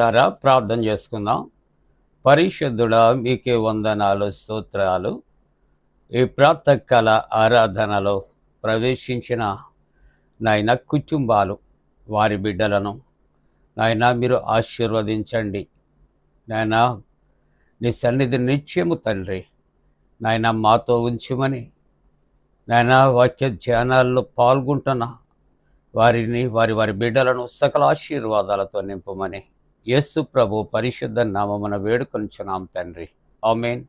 ప్రియులారా, ప్రార్థన చేసుకుందాం. పరిశుద్ధుడా, మీకే వందనాలు, స్తోత్రాలు. ఈ ప్రాతకాల ఆరాధనలో ప్రవేశించిన నాయన కుటుంబాలు, వారి బిడ్డలను నాయన మీరు ఆశీర్వదించండి. నాయన నీ సన్నిధి నిత్యము తండ్రి నాయన మాతో ఉంచుమని, నాయన వాక్య ధ్యానాల్లో పాల్గొంటున్న వారిని, వారి బిడ్డలను సకల ఆశీర్వాదాలతో నింపమని యేసు ప్రభు పరిశుద్ధ నామమున వేడుకొనుచున్నాం తండ్రి. ఆమేన్.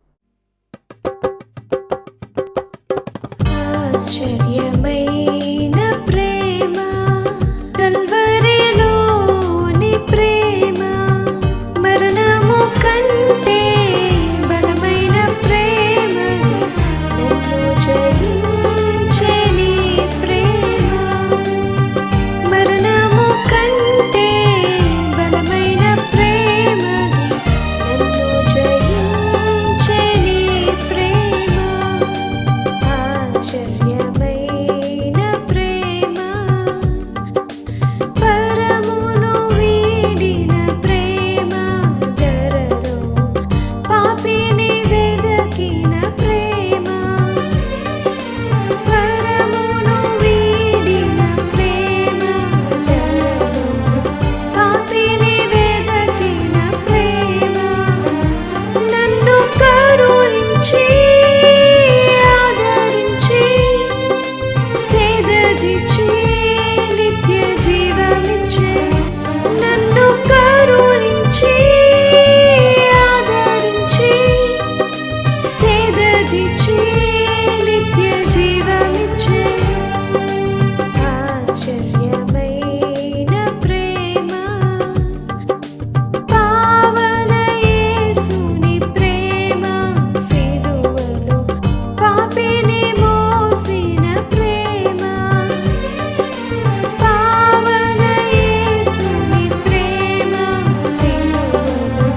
ఆశ్చర్యమైన ప్రేమ, కల్వరిలోని ప్రేమ, మరణము కంటే బలమైన ప్రేమ, నన్ను జయించే నీ ప్రేమ, మరణము కంటే బలమైన ప్రేమ, నన్ను జయించే నీ ప్రేమ. ఆశ్చర్యమైన ప్రేమ, పరమును వీడిన ప్రేమ, ధరలో పాపిని వెదకిన ప్రేమ, పరమును వీడిన ప్రేమ, ధరలో పాపిని వెదకిన ప్రేమ, నన్ను కరుణించి ఆదరించి సేదదీచి నిత్య జీవమిచ్చే, నన్ను కరుణించి ఆదరించి సేదదీచి నిత్య జీవమిచ్చే. ఆశ్చర్యమైన ప్రేమ, పావన యేసుని ప్రేమ, సిలువలో పాపిని మోసిన ప్రేమ, పావన యేసుని ప్రేమ, సిలువలో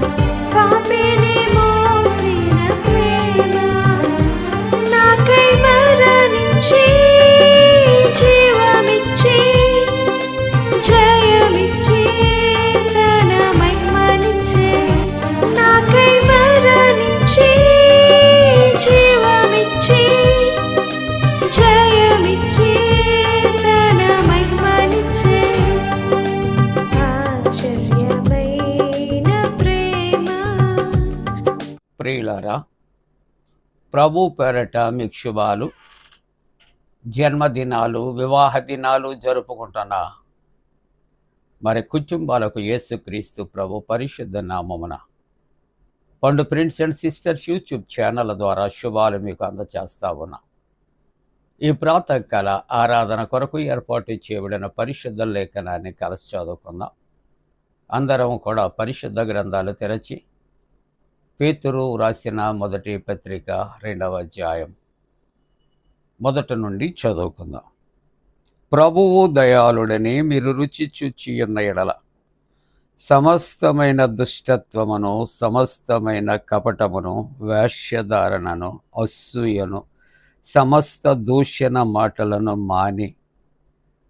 పాపిని మోసిన ప్రేమ, నాకై మరణించి జీవమిచ్చి జయమిచ్చి తన మహిమనిచ్చే, నాకై మరణించి జీవమిచ్చి జయమిచ్చి తన మహిమనిచ్చే. ఆశ్చర్యమైన ప్రేమ. ప్రియులారా, ప్రభు పేరట మీకు శుభాలు. జన్మదినాలు, వివాహ దినాలు జరుపుకుంటున్న మరి కుటుంబాలకు యేసుక్రీస్తు ప్రభు పరిశుద్ధ నామమున పండు prince and sisters YouTube channel ద్వారా శుభాలు మీకు అందచేస్తా ఉన్నా. ఈ ప్రాతకాల ఆరాధన కొరకు ఏర్పాటు చేయబడిన పరిశుద్ధ లేఖనాన్ని కలిసి చదువుకుందాం. అందరం కూడా పరిశుద్ధ గ్రంథాలు తెరచి పేతురు రాసిన మొదటి పత్రిక 2వ అధ్యాయం మొదటి నుండి చదువుకుందాం. ప్రభువు దయాళుడని మీరు రుచి చూచి ఉన్న ఎడల సమస్తమైన దుష్టత్వమును, సమస్తమైన కపటమును, వేశ్యధారణను, అసూయను, సమస్త దూషణ మాటలను మాని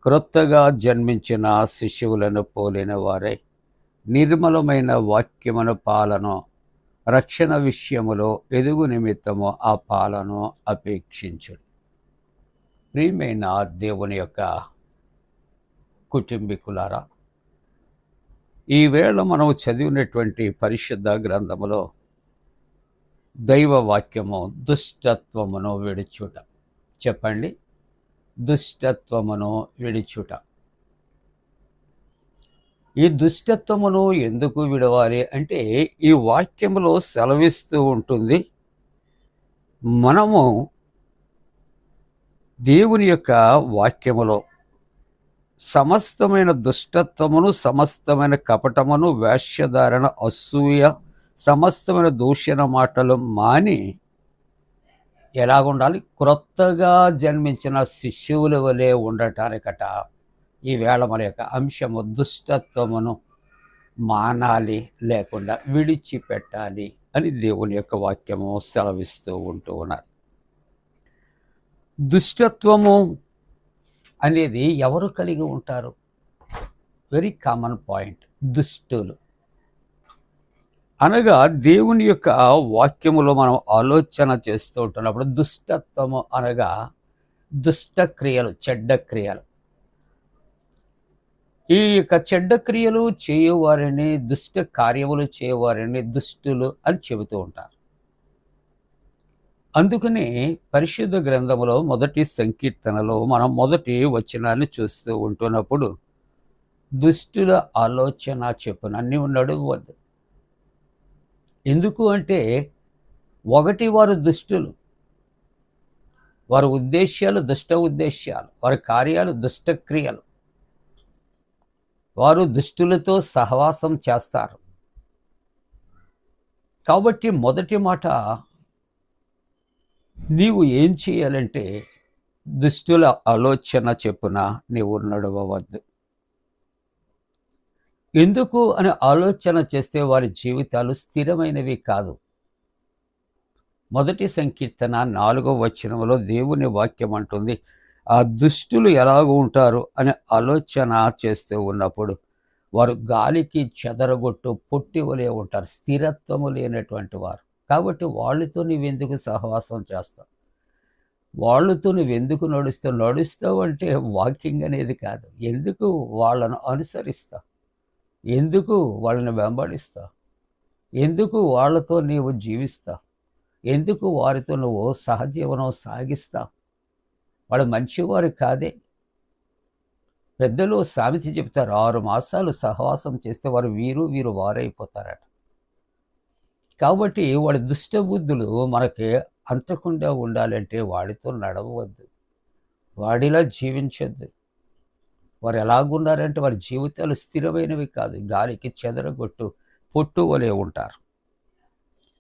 క్రొత్తగా జన్మించిన శిశువులను పోలిన వారై నిర్మలమైన వాక్యమును పాలను, రక్షణ విషయములో ఎదుగు నిమిత్తము ఆ పాలను అపేక్షించు. ప్రియమైన దేవుని యొక్క కుటుంబీకులారా, ఈవేళ మనం చదివినటువంటి పరిశుద్ధ గ్రంథములో దైవ వాక్యము దుష్టత్వమును విడిచుట. చెప్పండి, దుష్టత్వమును విడిచుట. ఈ దుష్టత్వమును ఎందుకు విడవాలి అంటే, ఈ వాక్యములో సెలవిస్తూ ఉంటుంది, మనము దేవుని యొక్క వాక్యములో సమస్తమైన దుష్టత్వమును, సమస్తమైన కపటమును, వేశ్యధారణ, అసూయ, సమస్తమైన దూషణ మాటలు మాని ఎలాగుండాలి? క్రొత్తగా జన్మించిన శిశువుల వలె ఉండటానికట ఈవేళ మన యొక్క అంశము దుష్టత్వమును మానాలి, లేకుండా విడిచిపెట్టాలి అని దేవుని యొక్క వాక్యము సెలవిస్తూ ఉంటూ ఉన్నారు. దుష్టత్వము అనేది ఎవరు కలిగి ఉంటారు? Very common point. దుష్టులు, అనగా దేవుని యొక్క వాక్యములో మనం ఆలోచన చేస్తూ ఉంటున్నప్పుడు దుష్టత్వము అనగా దుష్ట క్రియలు, చెడ్డ క్రియలు. ఈ యొక్క చెడ్డ క్రియలు చేయువారిని, దుష్ట కార్యములు చేయువారిని దుష్టులు అని చెబుతూ ఉంటారు. అందుకని పరిశుద్ధ గ్రంథములో మొదటి సంకీర్తనలో మనం మొదటి వచనాన్ని చూస్తూ ఉంటున్నప్పుడు దుష్టుల ఆలోచన చెప్పున నీవు నడువవద్దు. ఎందుకు అంటే ఒకటి వారు దుష్టులు, వారి ఉద్దేశ్యాలు దుష్ట ఉద్దేశ్యాలు, వారి కార్యాలు దుష్ట క్రియలు, వారు దుష్టులతో సహవాసం చేస్తారు. కాబట్టి మొదటి మాట నీవు ఏం చేయాలంటే దుష్టుల ఆలోచన చెప్పున నీవు నడవవద్దు. ఎందుకు అని ఆలోచన చేస్తే వారి జీవితాలు స్థిరమైనవి కాదు. మొదటి సంకీర్తన 4వ వచనంలో దేవుని వాక్యం అంటుంది, ఆ దుష్టులు ఎలాగ ఉంటారు అని ఆలోచన చేస్తూ ఉన్నప్పుడు వారు గాలికి చెదరగొట్టు పొట్టి వలె ఉంటారు, స్థిరత్వము లేనటువంటి వారు. కాబట్టి వాళ్ళతో నువ్వెందుకు సహవాసం చేస్తావు? వాళ్ళతో నువ్వెందుకు నడుస్తావు అంటే వాకింగ్ అనేది కాదు. ఎందుకు వాళ్ళను అనుసరిస్తావు? ఎందుకు వాళ్ళని వెంబడిస్తావు? ఎందుకు వాళ్ళతో నీవు జీవిస్తావు? ఎందుకు వారితో నువ్వు సహజీవనం సాగిస్తావు? వాళ్ళు మంచివారు కాదే. పెద్దలు సామెత చెప్తారు, 6 మాసాలు సహవాసం చేస్తే వారు వీరు వారైపోతారట. కాబట్టి వాడి దుష్ట బుద్ధులు మనకి అంతకుండా ఉండాలంటే వాడితో నడవవద్దు, వాడిలా జీవించొద్దు. వారు ఎలాగున్నారంటే వారి జీవితాలు స్థిరమైనవి కాదు, గాలికి చెదరగొట్టు పొట్టు వలె ఉంటారు.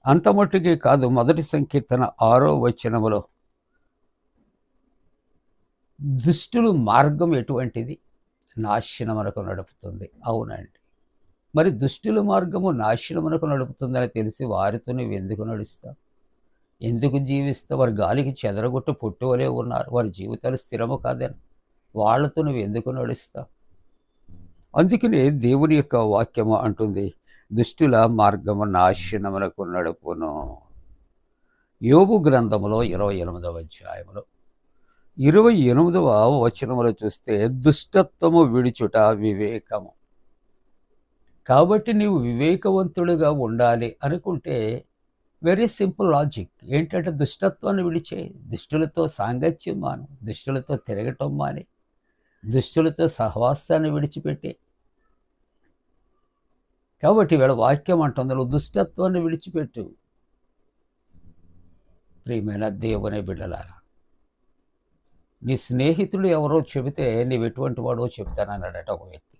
అంత మట్టుకే కాదు, మొదటి సంకీర్తన 6వ వచనములో దుష్టుల మార్గం ఎటువంటిది? నాశనమునకు నడుపుతుంది. అవునండి, మరి దుష్టుల మార్గము నాశనమునకు నడుపుతుందని తెలిసి వారితో నువ్వు ఎందుకు నడుస్తావు? ఎందుకు జీవిస్తావు? వారి గాలికి చెదరగొట్టు పొట్టు వలె ఉన్నారు, వారి జీవితాలు స్థిరము కాదని వాళ్ళతో నువ్వు ఎందుకు నడుస్తావు? అందుకనే దేవుని యొక్క వాక్యము అంటుంది, దుష్టుల మార్గము నాశనమునకు నడుపును. యోబు గ్రంథములో 28వ అధ్యాయములో 28వ వచనములో చూస్తే దుష్టత్వము విడిచుట వివేకము. కాబట్టి నీవు వివేకవంతుడుగా ఉండాలి అనుకుంటే వెరీ సింపుల్ లాజిక్ ఏంటంటే దుష్టత్వాన్ని విడిచే, దుష్టులతో సాంగత్యం మాను, దుష్టులతో తిరగటం మాని, దుష్టులతో సహవాసాన్ని విడిచిపెట్టి. కాబట్టి వీళ్ళ వాక్యం అంటుంది, నువ్వు దుష్టత్వాన్ని విడిచిపెట్టు. ప్రియమైన దేవుని బిడ్డలారా, నీ స్నేహితుడు ఎవరో చెబితే నీవు ఎటువంటి వాడో చెప్తానన్నాడట ఒక వ్యక్తి.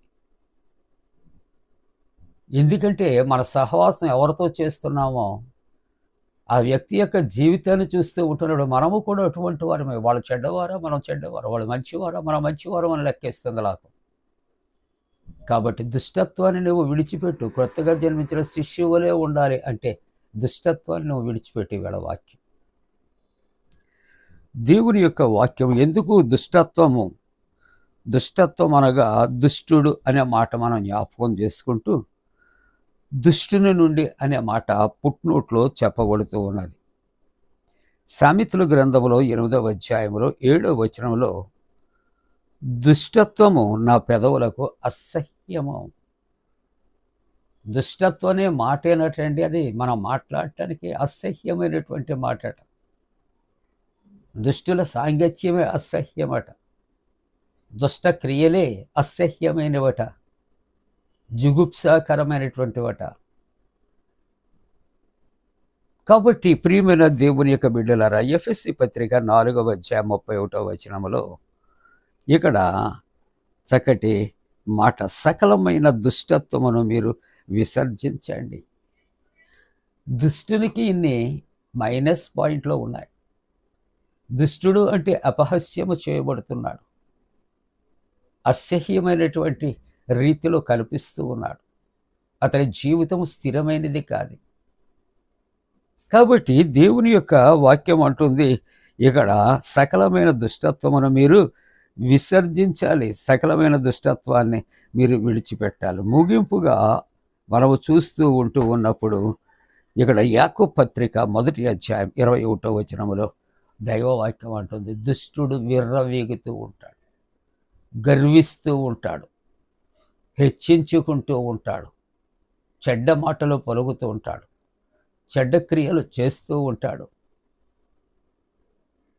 ఎందుకంటే మన సహవాసం ఎవరితో చేస్తున్నామో ఆ వ్యక్తి యొక్క జీవితాన్ని చూస్తూ ఉంటున్నాడు. మనము కూడా అటువంటి వారమే. వాళ్ళు చెడ్డవారా, మనం చెడ్డవారు, వాళ్ళు మంచివారా, మనం మంచివారు అని లెక్కేస్తుంది లాకు. కాబట్టి దుష్టత్వాన్ని నువ్వు విడిచిపెట్టు. కొత్తగా జన్మించిన శిష్యువులే ఉండాలి అంటే దుష్టత్వాన్ని నువ్వు విడిచిపెట్టి వీళ్ళ వాక్యం. దేవుని యొక్క వాక్యం ఎందుకు దుష్టత్వం అనగా దుష్టుడు అనే మాట మనం జ్ఞాపకం చేసుకుంటూ దుష్టుని నుండి అనే మాట పుట్నోట్లో చెప్పబడుతూ ఉన్నది. సామెతల గ్రంథములో 8వ అధ్యాయంలో 7వ వచనంలో దుష్టత్వము నా పెదవులకు అసహ్యము. దుష్టత్వం అనే మాట ఏనటండి, అది మనం మాట్లాడటానికి అసహ్యమైనటువంటి మాటట. దుష్టుల సాంగత్యమే అసహ్యమట, దుష్ట క్రియలే అసహ్యమైనవట, జుగుప్సాకరమైనటువంటివట. కాబట్టి ప్రియమైన దేవుని యొక్క బిడ్డలారా, ఎఫెసీ పత్రిక 4వ అధ్యాయం 31వ వచనములో ఇక్కడ చక్కటి మాట, సకలమైన దుష్టత్వమును మీరు విసర్జించండి. దుష్టునికి ఇన్ని మైనస్ పాయింట్లో ఉన్నాయి. దుష్టుడు అంటే అపహాస్యము చేయబడుతున్నాడు, అసహ్యమైనటువంటి రీతిలో కనిపిస్తూ ఉన్నాడు, అతని జీవితం స్థిరమైనది కాదు. కాబట్టి దేవుని యొక్క వాక్యం అంటుంది ఇక్కడ, సకలమైన దుష్టత్వమును మీరు విసర్జించాలి, సకలమైన దుష్టత్వాన్ని మీరు విడిచిపెట్టాలి. ముగింపుగా మనము చూస్తూ ఉంటూ ఉన్నప్పుడు ఇక్కడ యాకోబు పత్రిక 1వ అధ్యాయం 21వ వచనములో దైవవాక్యం అంటుంది, దుష్టుడు విర్రవీగుతూ ఉంటాడు, గర్విస్తూ ఉంటాడు, హెచ్చించుకుంటూ ఉంటాడు, చెడ్డ మాటలు పలుకుతూ ఉంటాడు, చెడ్డ క్రియలు చేస్తూ ఉంటాడు.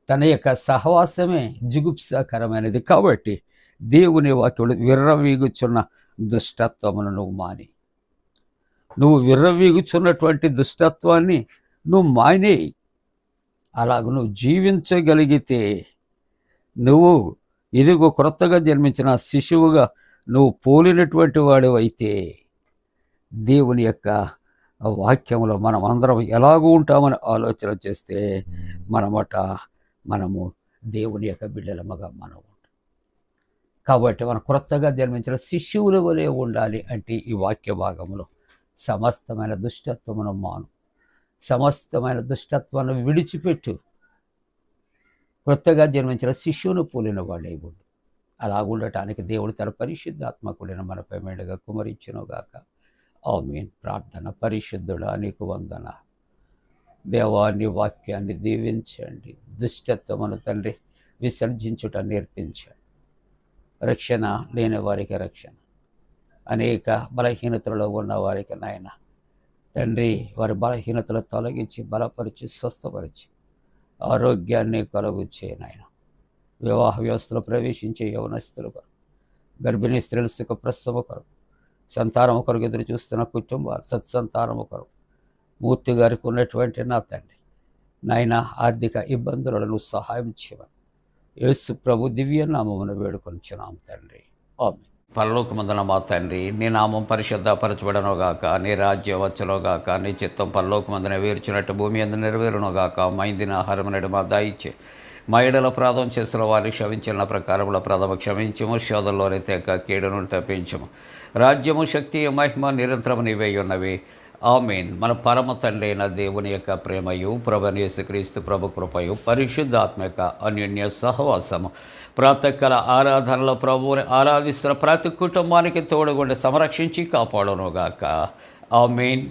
తన యొక్క సహవాసమే జుగుప్సాకరమైనది. కాబట్టి దేవుని వాక్యుడు విర్రవీగుచున్న దుష్టత్వమును నువ్వు మాని, నువ్వు విర్రవీగుచున్నటువంటి దుష్టత్వాన్ని నువ్వు మానేయి. అలాగ నువ్వు జీవించగలిగితే నువ్వు ఇదిగో క్రొత్తగా జన్మించిన శిశువుగా నువ్వు పోలినటువంటి వాడివైతే దేవుని యొక్క వాక్యంలో మనం అందరం ఎలాగూ ఉంటామని ఆలోచన చేస్తే మనము దేవుని యొక్క బిడ్డలముగా మనం ఉంటాం. కాబట్టి మనం క్రొత్తగా జన్మించిన శిశువుల వలె ఉండాలి అంటే ఈ వాక్య భాగంలో సమస్తమైన దుష్టత్వమును మాను, సమస్తమైన దుష్టత్వాన్ని విడిచిపెట్టు, క్రొత్తగా జన్మించిన శిశువును పోలిన వాడే ఉండు. అలాగుండటానికి దేవుడు తన పరిశుద్ధాత్మకుడిన మనపై మెండుగా కుమరించునుగాక. ఆమేన్. ప్రార్థన. పరిశుద్ధుడా నీకు వందన. దేవా నీ వాక్యాన్ని దీవించండి. దుష్టత్వమును తండ్రి విసర్జించుట నేర్పించండి. రక్షణ లేని వారికి రక్షణ, అనేక బలహీనతలలో ఉన్న వారికి నాయన తండ్రి వారి బలహీనతలు తొలగించి బలపరిచి స్వస్థపరిచి ఆరోగ్యాన్ని కలుగు చేయనాయన. వివాహ వ్యవస్థలో ప్రవేశించే యవనస్తులు కొరకు, గర్భిణీ స్త్రీల సుఖ ప్రసవ కొరకు, సంతానము కొరకు ఎదురు చూస్తున్న కుటుంబాలు సత్సంతానము కొరకు, మూర్తి గారికి ఉన్నటువంటి నా తండ్రి నాయన ఆర్థిక ఇబ్బందులను నువ్వు సహాయం చేయమని యేసు ప్రభు దివ్య నామమును వేడుకొంచున్నాం తండ్రి. ఆమేన్. పరలోకమందున మా తండ్రి, నీ నామం పరిశుద్ధపరచబడనుగాక, నీ రాజ్యం వచ్చునుగాక, నీ చిత్తం పరలోకమందున వేర్చినట్టు భూమి అందు నెరవేరునుగాక. మా ఇందిన ఆహారం నేడు మా దయచే, మా ఎడల అపరాధం చేసిన వారికి క్షమించిన ప్రకారముల ప్రథమ క్షమించము, శోధంలోని తెక్క కీడును తప్పించము. రాజ్యము, శక్తి, మహిమ నిరంతరము నీవే ఉన్నవి. ఆమేన్. మన పరమ తండ్రి అయిన దేవుని యొక్క ప్రేమయు, ప్రభువైన యేసుక్రీస్తు ప్రభు కృపయు, పరిశుద్ధాత్మ యొక్క అన్యోన్య సహవాసము ప్రాతకాల ఆరాధనలో ప్రభువుని ఆరాధిస్తున్న ప్రతి కుటుంబానికి తోడుగుండి సంరక్షించి కాపాడునుగాక. ఆమేన్.